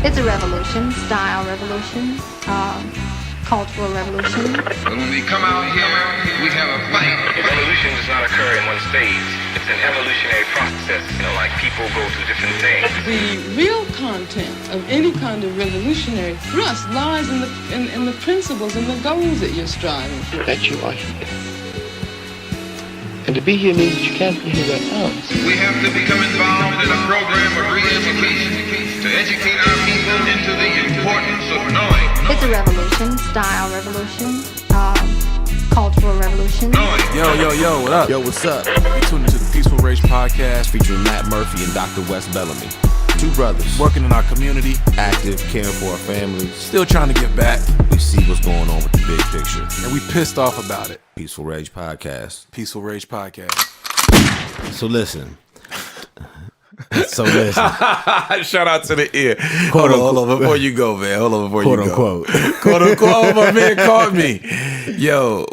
It's a revolution, style revolution, cultural revolution. When we come out here, we have a fight. Evolution does not occur in one stage. It's an evolutionary process. Like people go through different things. The real content of any kind of revolutionary thrust lies in the principles and the goals that you're striving for. That you are here. And to be here means that you can't be here that else. We have to become involved in a program of re-education to educate our people into the importance of knowing. It's a revolution, style revolution, cultural revolution. Yo, what up? Yo, what's up? You tuned into the Peaceful Rage podcast Featuring Matt Murphy and Dr. Wes Bellamy. Two brothers, working in our community, active, caring for our families. still trying to give back, We see what's going on with the big picture. and we pissed off about it. Peaceful Rage Podcast. Peaceful Rage podcast. So listen. Shout out to the ear. Quote, Hold on, before you go, man. Quote unquote. Quote unquote. My man caught me. Yo,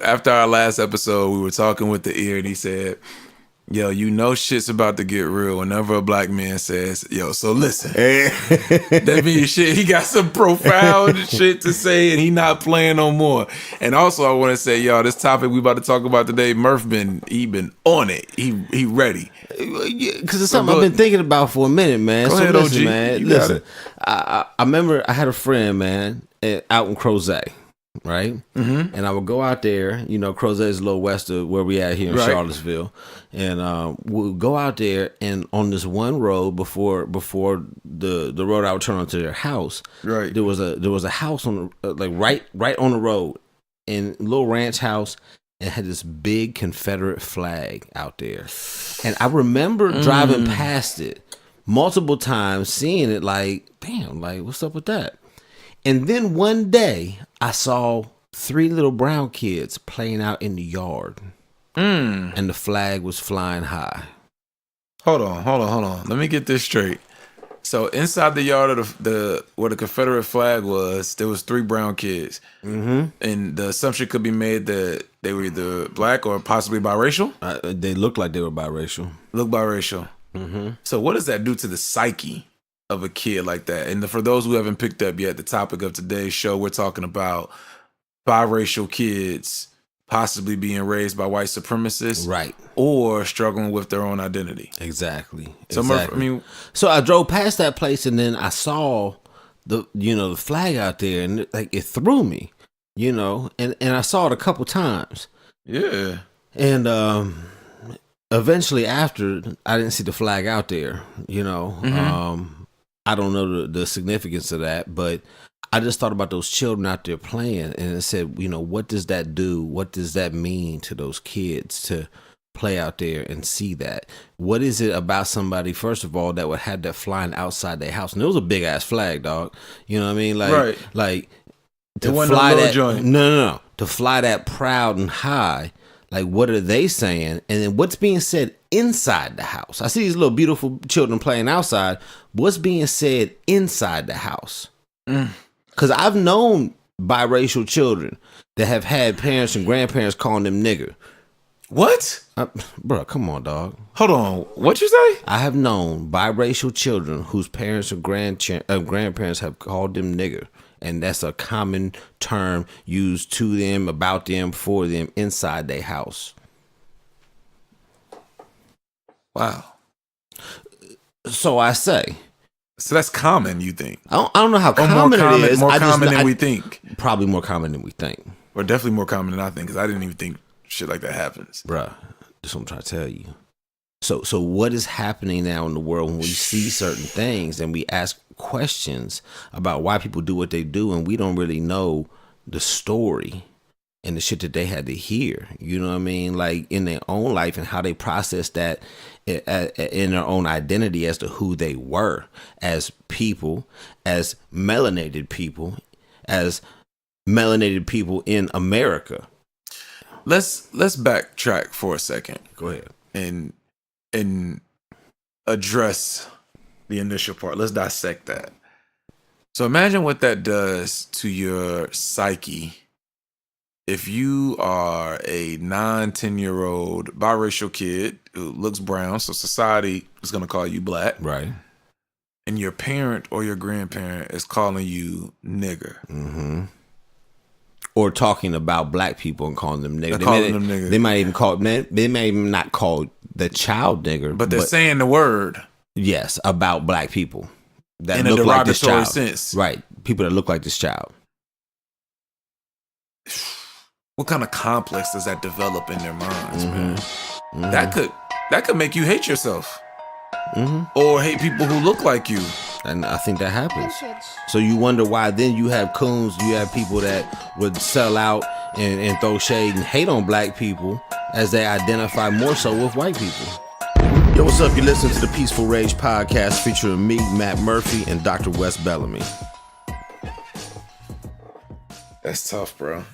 after our last episode, we were talking with the ear, and he said, "Yo, you know shit's about to get real whenever a black man says, yo, so listen." That means shit. He got some profound shit to say, and he not playing no more. And also, I want to say, y'all, this topic we about to talk about today, Murph been on it. He ready. Because it's something I've been thinking about for a minute, man. Go so ahead, listen, OG. man. You got Listen, it. I remember I had a friend, man, out in Crozet, right? Mm-hmm. And I would go out there. You know, Crozet is a little west of where we at here in Right. Charlottesville, and we'll go out there. And on this one road before the road I would turn onto their house, Right. there was a house on right on the road, and a little ranch house. It had this big Confederate flag out there. And I remember driving past it multiple times, seeing it like, damn, like, what's up with that? And then one day, I saw 3 little brown kids playing out in the yard. And the flag was flying high. Hold on. Let me get this straight. So inside the yard of where the Confederate flag was, there was 3 brown kids. Mm-hmm. And the assumption could be made that they were either black or possibly biracial. They looked like they were biracial. Look biracial. Mm-hmm. So what does that do to the psyche of a kid like that? And for those who haven't picked up yet, the topic of today's show, we're talking about biracial kids possibly being raised by white supremacists, Right. or struggling with their own identity. Exactly. So Murph, So I drove past that place, and then I saw the flag out there, and it threw me, and I saw it a couple times. yeah. And eventually after, I didn't see the flag out there, I don't know the significance of that, but I just thought about those children out there playing, and it said, what does that do? What does that mean to those kids to play out there and see that? What is it about somebody, first of all, that would have that flying outside their house? And it was a big ass flag, dog. You know what I mean? Right. Like It wasn't a little joint. No. To fly that proud and high, like, what are they saying? And then what's being said inside the house? I see these little beautiful children playing outside. What's being said inside the house? Because I've known biracial children that have had parents and grandparents calling them nigger. What? Bro, come on, dog. Hold on. What you say? I have known biracial children whose parents or grandparents have called them nigger. And that's a common term used to them, about them, for them, inside their house. Wow. So I say. So that's common, you think? I don't know how common it is. More common than we think. Probably more common than we think. Or definitely more common than I think, because I didn't even think shit like that happens. Bruh, that's what I'm trying to tell you. So what is happening now in the world when we see certain things and we ask questions about why people do what they do, and we don't really know the story and the shit that they had to hear, you know what I mean? Like, in their own life, and how they process that in their own identity as to who they were as people, as melanated people in America. Let's backtrack for a second. Go ahead. And address the initial part. Let's dissect that. So imagine what that does to your psyche if you are a 9-10-year-old biracial kid who looks brown, so society is going to call you black. Right. and your parent or your grandparent is calling you nigger. Or talking about black people and calling them nigger. Them nigger. They might even call. They may even not call the child nigger, but they're saying the word. Yes, about black people that in a look like this derogatory child. sense. Right, people that look like this child. What kind of complex does that develop in their minds, man? That could make you hate yourself, or hate people who look like you. And I think that happens. So you wonder why then you have coons, you have people that would sell out and throw shade and hate on black people as they identify more so with white people. Yo, what's up? You listen to the Peaceful Rage podcast featuring me, Matt Murphy, and Dr. Wes Bellamy. That's tough, bro.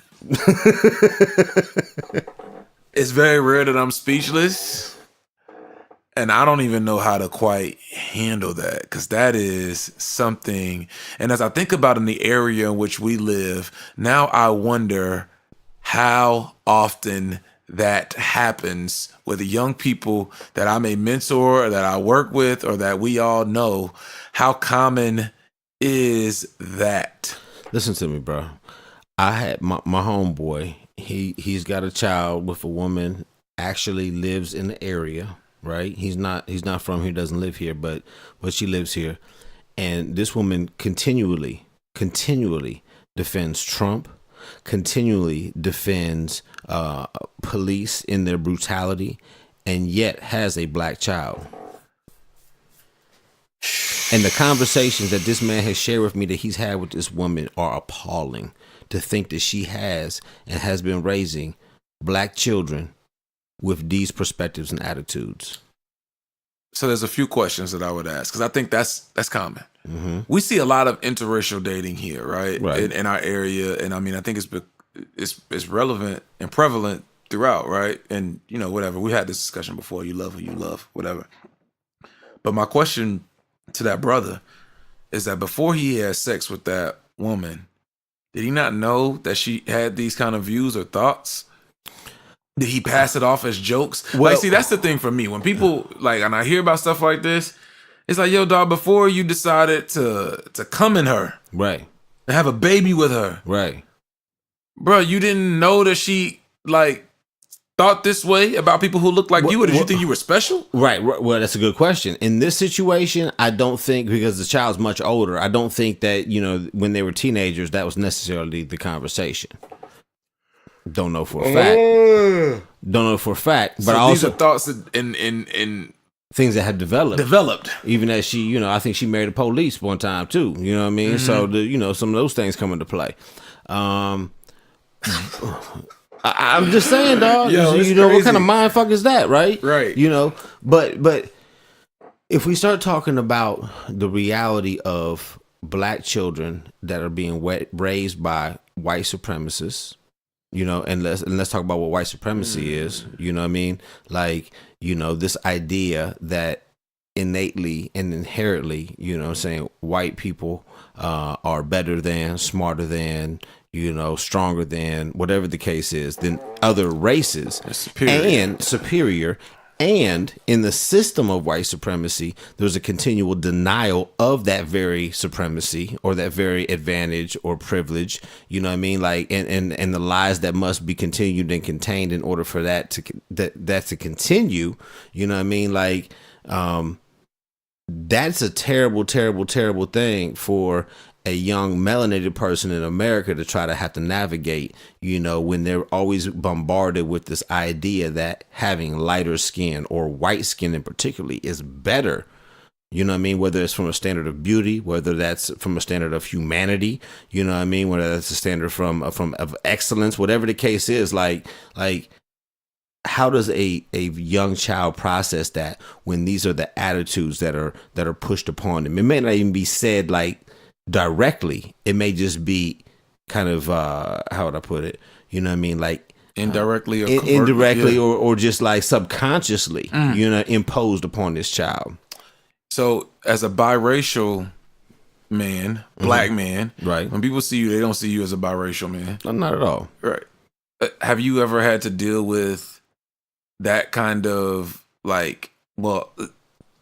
It's very rare that I'm speechless. And I don't even know how to quite handle that, because that is something. And as I think about in the area in which we live, now I wonder how often that happens with the young people that I may mentor or that I work with or that we all know. How common is that? Listen to me, bro. I had my homeboy. He's got a child with a woman, actually lives in the area. Right, he's not from here, doesn't live here, but she lives here, and this woman continually defends Trump, continually defends police in their brutality, and yet has a black child. And the conversations that this man has shared with me that he's had with this woman are appalling. To think that she has and has been raising black children with these perspectives and attitudes. So there's a few questions that I would ask, because I think that's common. We see a lot of interracial dating here, right? In our area, and I mean, I think it's relevant and prevalent throughout, right? And you know, whatever, we had this discussion before. You love who you love, whatever. But my question to that brother is that before he had sex with that woman, did he not know that she had these kind of views or thoughts? Did he pass it off as jokes? Well, like, see, that's the thing for me. When people, like, and I hear about stuff like this, it's like, yo, dog, before you decided to come in her, right, to have a baby with her, right, bro, you didn't know that she, like, thought this way about people who look like you, or did you think you were special? Right. Well, that's a good question. In this situation, I don't think, because the child's much older, I don't think that, you know, when they were teenagers, that was necessarily the conversation. Don't know for a fact. Don't know for a fact. But so also, these are thoughts in things that have developed. Even as she, you know, I think she married the police one time too. You know what I mean? So you know, some of those things come into play. I'm just saying, dog. Yo, you know, crazy. what kind of mind fuck is that, right? Right. You know, but if we start talking about the reality of black children that are being raised by white supremacists, you know, and let's talk about what white supremacy is. You know what I mean? Like, you know, this idea that innately and inherently, you know, saying white people are better than, smarter than, you know, stronger than, whatever the case is, than other races, superior. And in the system of white supremacy, there's a continual denial of that very supremacy or that very advantage or privilege. You know what I mean? Like, and the lies that must be continued and contained in order for that to continue. You know what I mean? Like, that's a terrible, terrible, terrible thing for a young melanated person in America to try to have to navigate, you know, when they're always bombarded with this idea that having lighter skin or white skin in particularly is better. You know what I mean? Whether it's from a standard of beauty, whether that's from a standard of humanity, you know what I mean? Whether that's a standard from of excellence, whatever the case is, like how does a young child process that when these are the attitudes that are pushed upon them? It may not even be said like directly. It may just be kind of how would I put it? You know what I mean? Like indirectly, or just like subconsciously, you know, imposed upon this child. So as a biracial man, black man, right? When people see you, they don't see you as a biracial man. Not at all. Right. Have you ever had to deal with that kind of, like, well,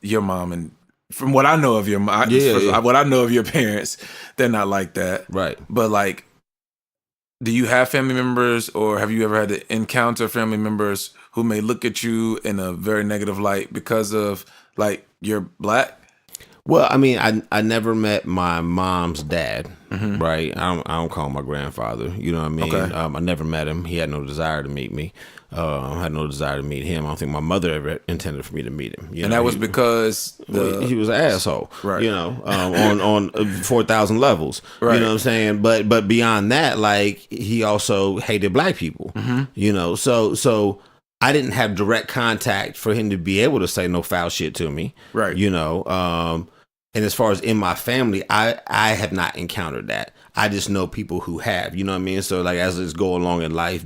your mom and from what I know of your Yeah. what I know of your parents, they're not like that. Right. But like, do you have family members, or have you ever had to encounter family members who may look at you in a very negative light because of like you're black? Well, I mean, I never met my mom's dad, right? I don't call him my grandfather. You know what I mean? Okay. I never met him. He had no desire to meet me. I had no desire to meet him. I don't think my mother ever intended for me to meet him. You And know, that was because he was an asshole, Right. You know, on 4,000 levels. Right. You know what I'm saying? But beyond that, like, he also hated black people. You know, so I didn't have direct contact for him to be able to say no foul shit to me. Right. You know, and as far as in my family, I have not encountered that. I just know people who have, you know what I mean? So like, as I just go along in life,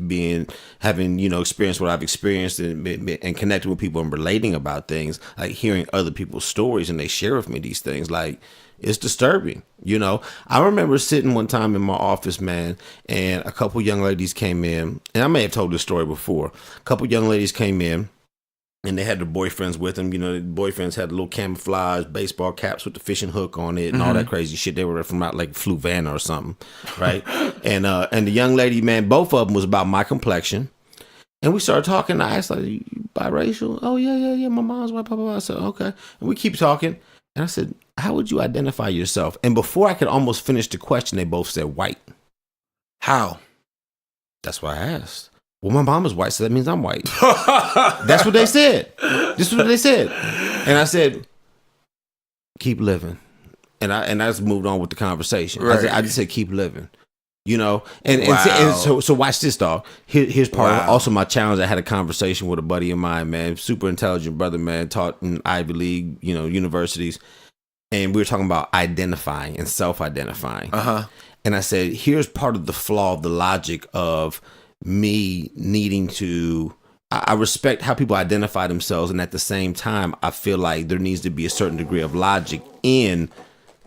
having, you know, experienced what I've experienced and connecting with people and relating about things, like hearing other people's stories and they share with me these things, like, it's disturbing. You know, I remember sitting one time in my office, man, and a couple young ladies came in, and I may have told this story before. A couple young ladies came in, and they had their boyfriends with them. You know, the boyfriends had little camouflage baseball caps with the fishing hook on it and all that crazy shit. They were from out like Fluvanna or something, right? and the young lady, man, both of them was about my complexion. And we started talking. I asked, like, you biracial? Oh, yeah. My mom's white, blah, blah, blah. I said, okay. And we keep talking. And I said, how would you identify yourself? And before I could almost finish the question, they both said white. how? That's why I asked. Well, my mom is white, so that means I'm white. That's what they said. This is what they said. And I said, keep living. And I just moved on with the conversation. Right. I just said, keep living. You know? And Wow. so watch this, dog. Here's part of Wow. also my challenge. I had a conversation with a buddy of mine, man. Super intelligent brother, man. Taught in Ivy League, you know, universities. And we were talking about identifying and self-identifying. And I said, here's part of the flaw of the logic of me needing to, I respect how people identify themselves, and at the same time, I feel like there needs to be a certain degree of logic in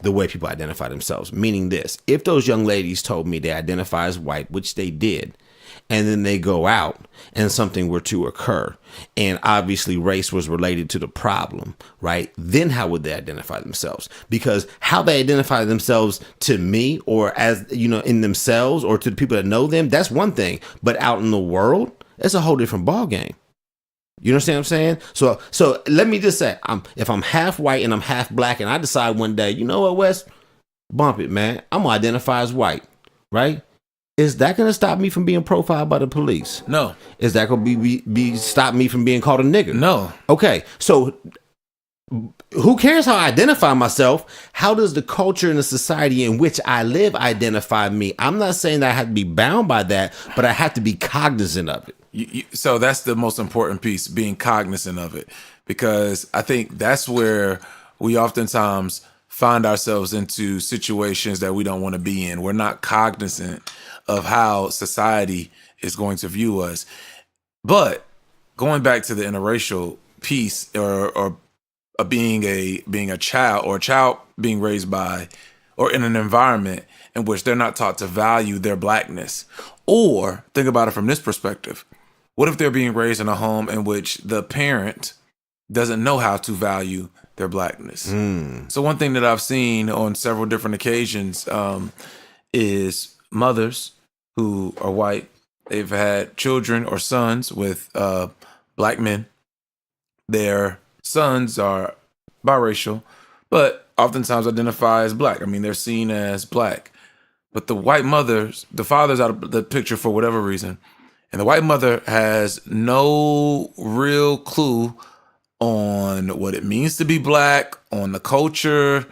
the way people identify themselves. Meaning this, if those young ladies told me they identify as white, which they did, and then they go out and something were to occur, and obviously race was related to the problem, right? Then how would they identify themselves? Because how they identify themselves to me, or as, you know, in themselves, or to the people that know them, that's one thing. But out in the world, it's a whole different ball game. You understand what I'm saying? So let me just say, if I'm half white and I'm half black, and I decide one day, you know what, Wes, bump it, man, I'm gonna identify as white, right? Is that going to stop me from being profiled by the police? No. Is that going to be stop me from being called a nigger? No. Okay, so who cares how I identify myself? How does the culture and the society in which I live identify me? I'm not saying that I have to be bound by that, but I have to be cognizant of it. So that's the most important piece, being cognizant of it, because I think that's where we oftentimes find ourselves into situations that we don't want to be in. We're not cognizant of how society is going to view us. But going back to the interracial piece, or being a child, or a child being raised by, or in an environment in which they're not taught to value their blackness. Or think about it from this perspective. What if they're being raised in a home in which the parent doesn't know how to value their blackness? So one thing that I've seen on several different occasions is mothers who are white. They've had children or sons with black men. Their sons are biracial, but oftentimes identify as black. I mean, they're seen as black. But the white mothers, the father's out of the picture for whatever reason, and the white mother has no real clue on what it means to be black, on the culture,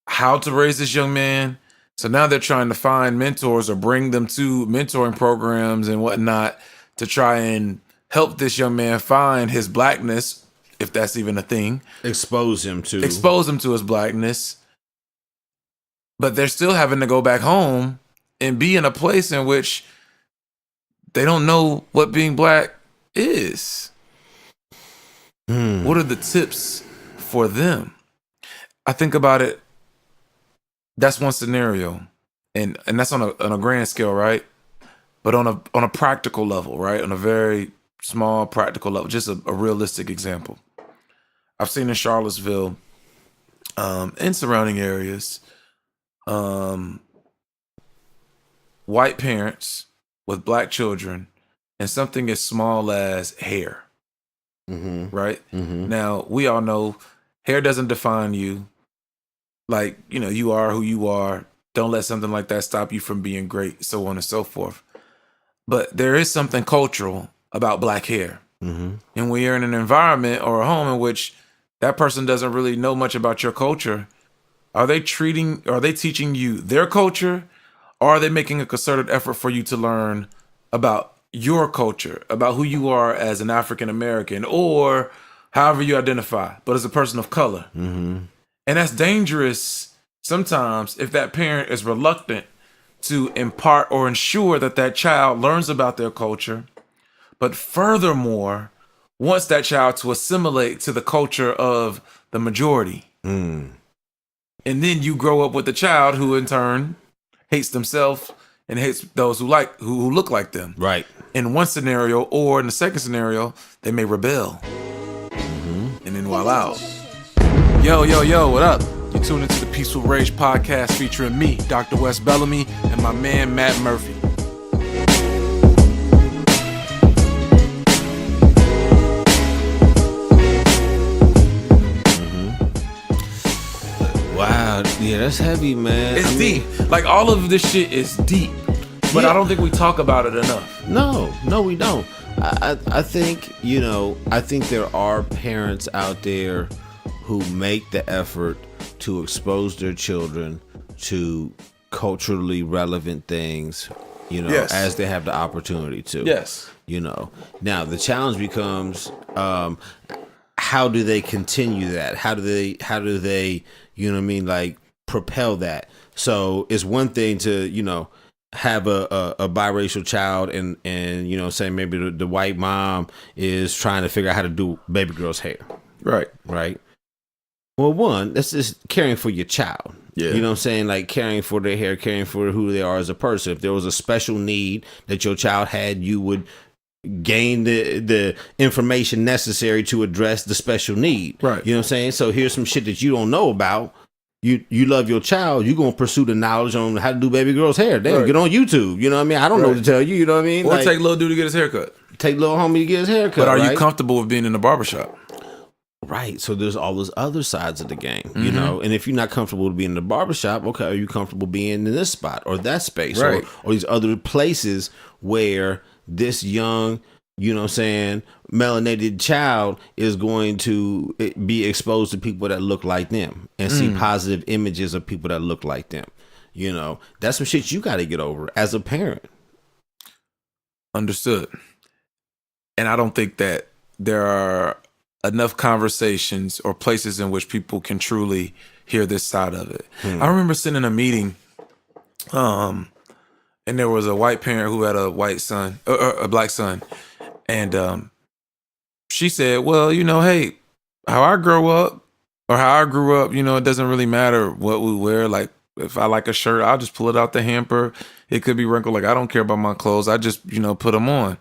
how to raise this young man. So now they're trying to find mentors or bring them to mentoring programs and whatnot to try and help this young man find his blackness, if that's even a thing. Expose him to His blackness. But they're still having to go back home and be in a place in which they don't know what being black is. What are the tips for them? I think about it. That's one scenario, and that's on a grand scale, right? But on a practical level, right? On a very small practical level, just a realistic example. I've seen in Charlottesville in surrounding areas, white parents with black children and something as small as hair. Right? Now, we all know hair doesn't define you. Like, you are who you are. Don't let something like that stop you from being great, so on and so forth. But there is something cultural about black hair. And when you're in an environment or a home in which that person doesn't really know much about your culture, are they teaching you their culture, or are they making a concerted effort for you to learn about your culture, about who you are as an African American, or however you identify, but as a person of color? And that's dangerous sometimes if that parent is reluctant to impart or ensure that child learns about their culture, but furthermore wants that child to assimilate to the culture of the majority. And then you grow up with a child who in turn hates themselves and hates those who look like them. Right. In one scenario, or in the second scenario, they may rebel. And then while out. Yo, what up? You tuned into the Peaceful Rage podcast featuring me, Dr. Wes Bellamy, and my man, Matt Murphy. Wow, yeah, that's heavy, man. It's deep. Like, all of this shit is deep. But Yeah. I don't think we talk about it enough. No, we don't. I think, I think there are parents out there who make the effort to expose their children to culturally relevant things, Yes. as they have the opportunity to. Yes. Now the challenge becomes, how do they continue that? How do they, like propel that? So it's one thing to, have a biracial child and say maybe the white mom is trying to figure out how to do baby girl's hair. Right. Well, one, that's just caring for your child. Yeah. You know what I'm saying? Like caring for their hair, caring for who they are as a person. If there was a special need that your child had, you would gain the information necessary to address the special need. Right. You know what I'm saying? So here's some shit that you don't know about. You love your child, you're going to pursue the knowledge on how to do baby girl's hair. Damn, Right. get on YouTube. You know what I mean? I don't know what to tell you. You know what I mean? Or Like, take little dude to get his haircut. take little homie to get his haircut. But are right? you comfortable with being in the barbershop? Right. So there's all those other sides of the game, and if you're not comfortable being in the barbershop, okay, are you comfortable being in this spot or that space Right. or these other places where this young, melanated child is going to be exposed to people that look like them and see positive images of people that look like them. That's some shit you got to get over as a parent. Understood. And I don't think that there are enough conversations or places in which people can truly hear this side of it. I remember sitting in a meeting, and there was a white parent who had a white son, a black son, and she said, "Well, hey, how I grew up, it doesn't really matter what we wear. Like, if I like a shirt, I'll just pull it out the hamper. It could be wrinkled. Like, I don't care about my clothes. I just, put them on."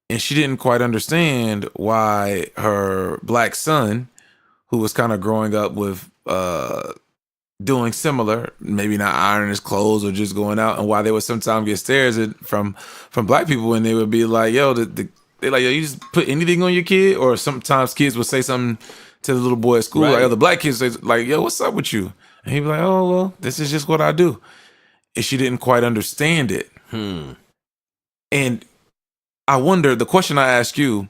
And she didn't quite understand why her black son, who was kind of growing up with doing similar, maybe not ironing his clothes or just going out, and why they would sometimes get stares from black people, and they would be like, "Yo, they like, yo, you just put anything on your kid?" Or sometimes kids would say something to the little boy at school, Right. like other black kids say, like, "Yo, what's up with you?" And he'd be like, "Oh, well, this is just what I do." And she didn't quite understand it. And I wonder, the question I ask you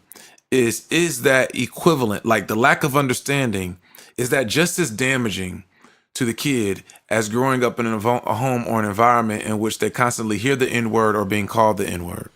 is that equivalent, like the lack of understanding, is that just as damaging to the kid as growing up in a home or an environment in which they constantly hear the N-word or being called the N-word?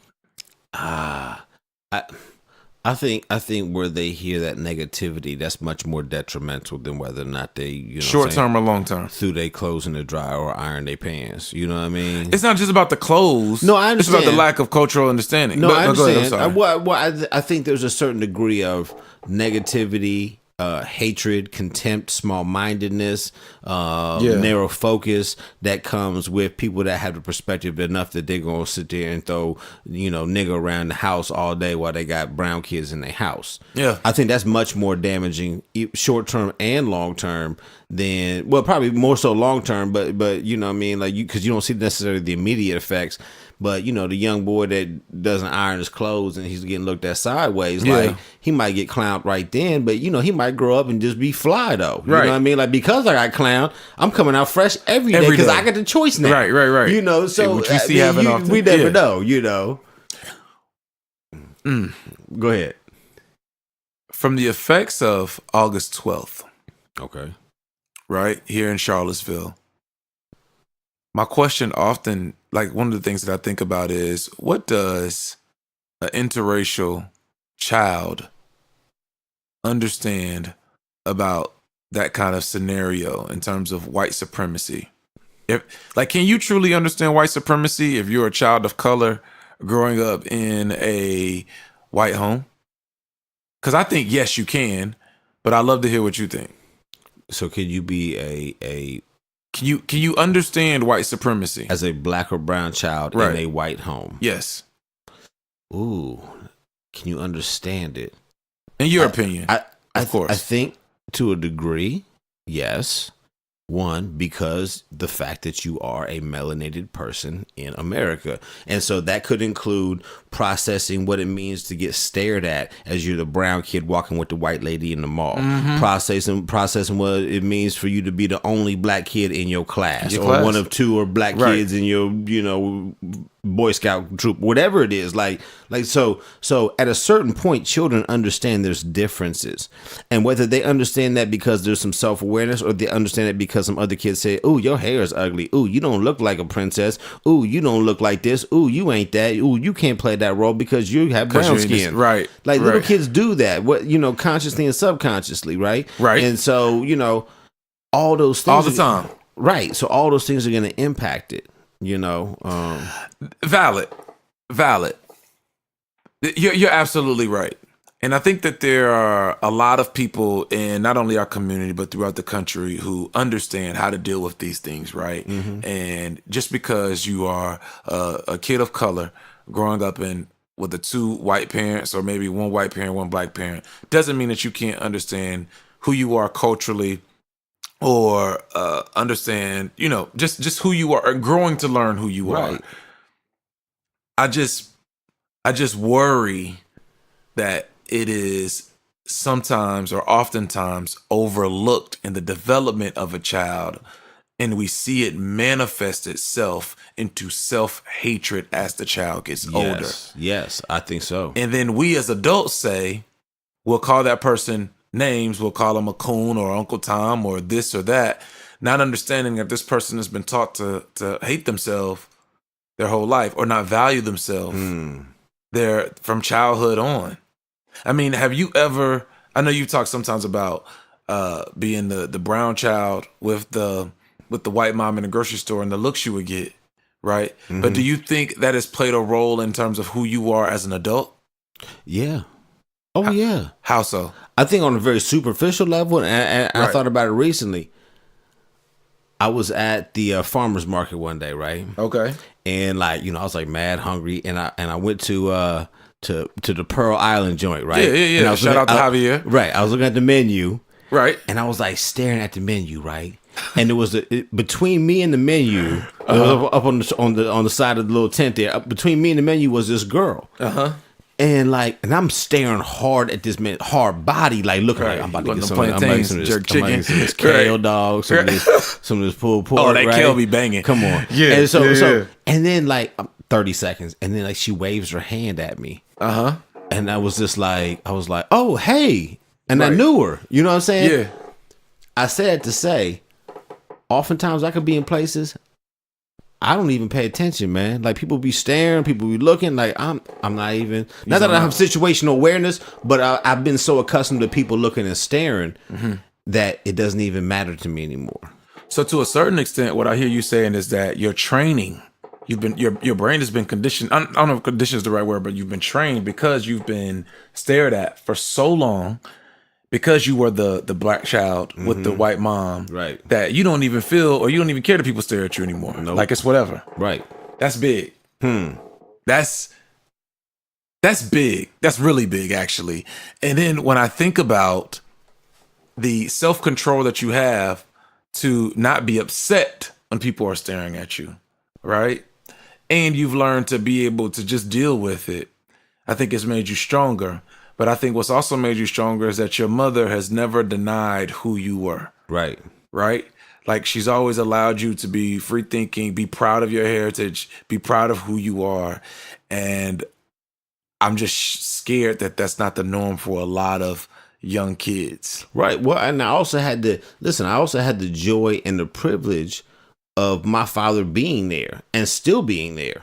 I think where they hear that negativity, that's much more detrimental than whether or not they, Short term or long term? threw their clothes in the dryer or iron their pants. You know what I mean? It's not just about the clothes. No, I It's about the understand. lack of cultural understanding. No, I go ahead, I'm understand. sorry. I think there's a certain degree of negativity hatred, contempt, small-mindedness, narrow focus that comes with people that have the perspective enough that they're gonna sit there and throw, nigger around the house all day while they got brown kids in their house. Yeah, I think that's much more damaging, short term and long term, than, well, probably more so long term. But you know what I mean, like, because you don't see necessarily the immediate effects. But the young boy that doesn't iron his clothes and he's getting looked at sideways, like, he might get clowned right then, but he might grow up and just be fly though. You know what I mean? Like, because I got clowned, I'm coming out fresh every day because I got the choice now. Right. So which we see happen often. We never know. Go ahead. From the effects of August 12th, okay, right here in Charlottesville, my question often, like, one of the things that I think about is, what does an interracial child understand about that kind of scenario in terms of white supremacy? Can you truly understand white supremacy if you're a child of color growing up in a white home? Because I think, yes, you can, but I'd love to hear what you think. So can you be a Can you understand white supremacy as a black or brown child in a white home? Yes. Ooh, can you understand it? In your opinion, of course. I think to a degree, yes. One, because the fact that you are a melanated person in America. And so that could include processing what it means to get stared at as you're the brown kid walking with the white lady in the mall. Mm-hmm. Processing what it means for you to be the only black kid in your class, or one of two or black kids in your, Boy Scout troop, whatever it is. So at a certain point, children understand there's differences, and whether they understand that because there's some self-awareness, or they understand it because some other kids say, "Ooh, your hair is ugly. Ooh, you don't look like a princess. Ooh, you don't look like this. Ooh, you ain't that. Ooh, you can't play that role because you have brown skin." Little kids do that, consciously and subconsciously, right? And so all those things all the time, right? So all those things are going to impact it. Valid. You're absolutely right. And I think that there are a lot of people in not only our community, but throughout the country who understand how to deal with these things, right? Mm-hmm. And just because you are a kid of color growing up with the two white parents, or maybe one white parent, one black parent, doesn't mean that you can't understand who you are culturally, or understand, just who you are, or growing to learn who you are. I just worry that it is sometimes, or oftentimes, overlooked in the development of a child, and we see it manifest itself into self-hatred as the child gets older. Yes, I think so. And then we as adults we'll call that person names, we'll call them a coon or Uncle Tom or this or that, not understanding that this person has been taught to hate themselves their whole life, or not value themselves from childhood on. I mean, have you ever, I know you talk sometimes about being the brown child with the white mom in the grocery store and the looks you would get, right? Mm-hmm. But do you think that has played a role in terms of who you are as an adult? Yeah. Oh, yeah. How so? I think on a very superficial level, and I thought about it recently. I was at the farmer's market one day, right? Okay. And I was mad hungry, and I went to the Pearl Island joint, right? Yeah. And shout out to Javier. Right. I was looking at the menu. Right. And I was staring at the menu, right? And it was between me and the menu, it was up on the side of the little tent there. Between me and the menu was this girl. And I'm staring hard at this man, hard body, looking I'm about to get some this kale dog, some of this pulled pork. Oh, that kale be banging. Come on. Yeah. And so and then 30 seconds, and then she waves her hand at me. And I was just oh, hey. And I knew her. You know what I'm saying? Yeah. I said to say, oftentimes I could be in places I don't even pay attention, man. People be staring, people be looking. I'm not even. Not that I have situational awareness, but I've been so accustomed to people looking and staring that it doesn't even matter to me anymore. So to a certain extent, what I hear you saying is that your training, your brain has been conditioned. I don't know if condition is the right word, but you've been trained because you've been stared at for so long. because you were the black child with the white mom, Right. that you don't even feel or you don't even care that people stare at you anymore. Nope. Like it's whatever. Right. That's big. That's big. That's really big, actually. And then when I think about the self-control that you have to not be upset when people are staring at you, right? And you've learned to be able to just deal with it. I think it's made you stronger. But I think what's also made you stronger is that your mother has never denied who you were. Right. Right? Like she's always allowed you to be free thinking, be proud of your heritage, be proud of who you are. And I'm just scared that that's not the norm for a lot of young kids. Right. Well, and I also had the joy and the privilege of my father being there and still being there.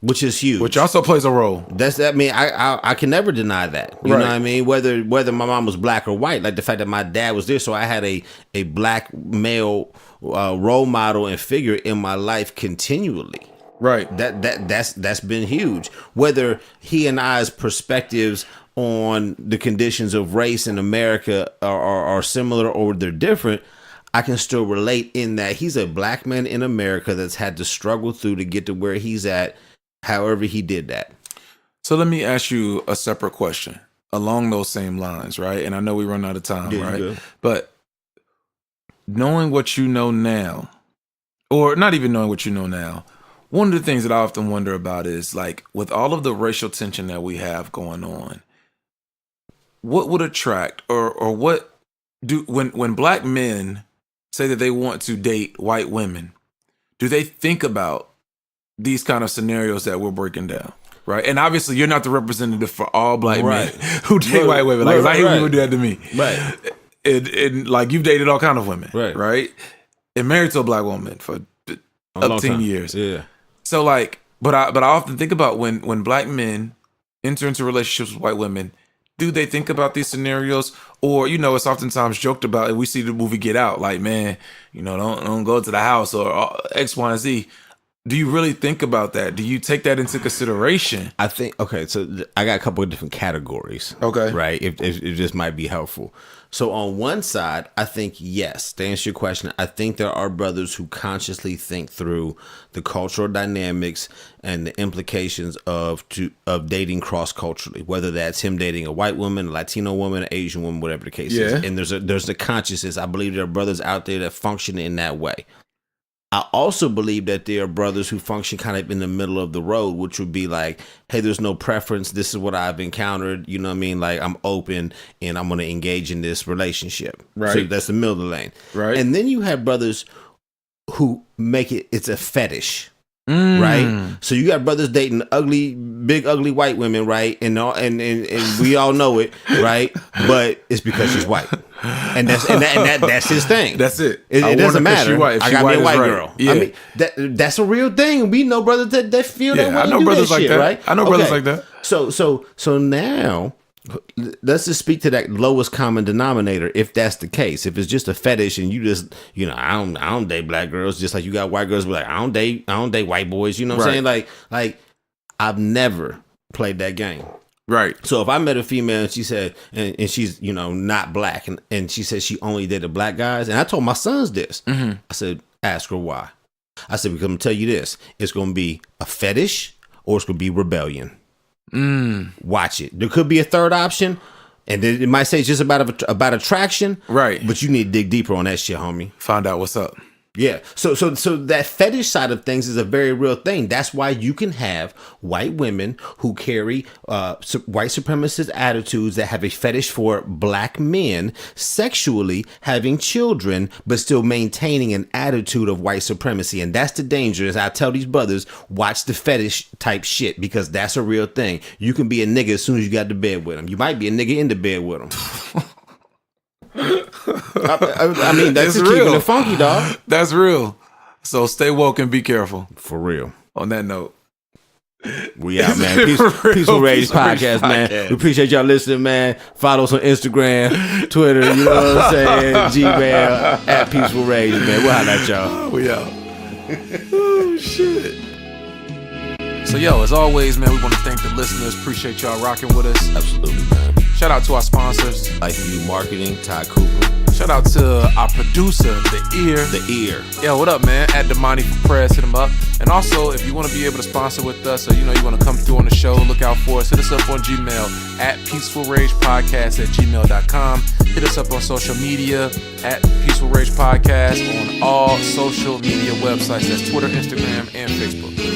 Which is huge. Which also plays a role. I can never deny that. You Right. know what I mean? Whether my mom was black or white, like the fact that my dad was there, so I had a black male role model and figure in my life continually. Right. That's been huge. Whether he and I's perspectives on the conditions of race in America are similar or they're different, I can still relate in that he's a black man in America that's had to struggle through to get to where he's at. However he did that. So let me ask you a separate question along those same lines, right? And I know we run out of time, Yeah, right? good. But knowing what you know now, or not even knowing what you know now, one of the things that I often wonder about is like with all of the racial tension that we have going on, what would attract or what do when black men say that they want to date white women, do they think about these kind of scenarios that we're breaking down, right? And obviously, you're not the representative for all black men who date white women. Like, I hate when people do that to me. Right. And like, you've dated all kind of women, Right. And married to a black woman for up 10 years. Yeah. So like, but I often think about when black men enter into relationships with white women, do they think about these scenarios? Or, it's oftentimes joked about, and we see the movie Get Out, like, man, don't go to the house or X, Y, and Z. Do you really think about that? Do you take that into consideration? I think, okay, so I got a couple of different categories. Okay. Right? If this might be helpful. So on one side, I think, yes, to answer your question, I think there are brothers who consciously think through the cultural dynamics and the implications of dating cross-culturally, whether that's him dating a white woman, a Latino woman, an Asian woman, whatever the case is. And there's the consciousness. I believe there are brothers out there that function in that way. I also believe that there are brothers who function kind of in the middle of the road, which would be like, hey, there's no preference. This is what I've encountered. You know what I mean? Like, I'm open and I'm going to engage in this relationship. Right. So that's the middle of the lane. Right. And then you have brothers who make it's a fetish. Right. So you got brothers dating big ugly white women, right? And we all know it, right? But it's because she's white. And that's his thing. That's it. It doesn't matter. If I she got me a white right. girl. Yeah. I mean, that's a real thing. We know brothers that feel that way. I know and do brothers that like shit, that. right? I know brothers like that. So now, let's just speak to that lowest common denominator. If that's the case, if it's just a fetish and you just, I don't date black girls, just like you got white girls, but like I don't date white boys. You know what I'm saying? Like I've never played that game. Right. So if I met a female and she said, and she's, not black, and she said she only dated black guys, and I told my sons this, I said, ask her why. I said, because I'm going to tell you this, it's going to be a fetish or it's going to be rebellion. Watch it. There could be a third option, and then it might say it's just about attraction. Right. But you need to dig deeper on that shit, homie. Find out what's up. Yeah. So that fetish side of things is a very real thing. That's why you can have white women who carry white supremacist attitudes that have a fetish for black men sexually having children, but still maintaining an attitude of white supremacy. And that's the danger. As I tell these brothers, watch the fetish type shit, because that's a real thing. You can be a nigga as soon as you got to bed with them. You might be a nigga in the bed with them. I mean, that's just keeping it funky, dog. That's real. So stay woke and be careful. For real. On that note, we out, man. Peaceful Rage Podcast, man. We appreciate y'all listening, man. Follow us on Instagram, Twitter, you know what I'm saying? Gmail, at Peaceful Rage, man. We'll holla at y'all. We out. Oh, shit. So, as always, man, we want to thank the listeners. Appreciate y'all rocking with us. Absolutely, man. Shout out to our sponsors. Life View Marketing, Ty Cooper. Shout out to our producer, The Ear. Yo, what up, man? At Damani for prayers, hit him up. And also, if you want to be able to sponsor with us, or you want to come through on the show, look out for us. Hit us up on Gmail at peacefulragepodcast@gmail.com. Hit us up on social media at Peaceful Rage Podcast on all social media websites. That's Twitter, Instagram, and Facebook.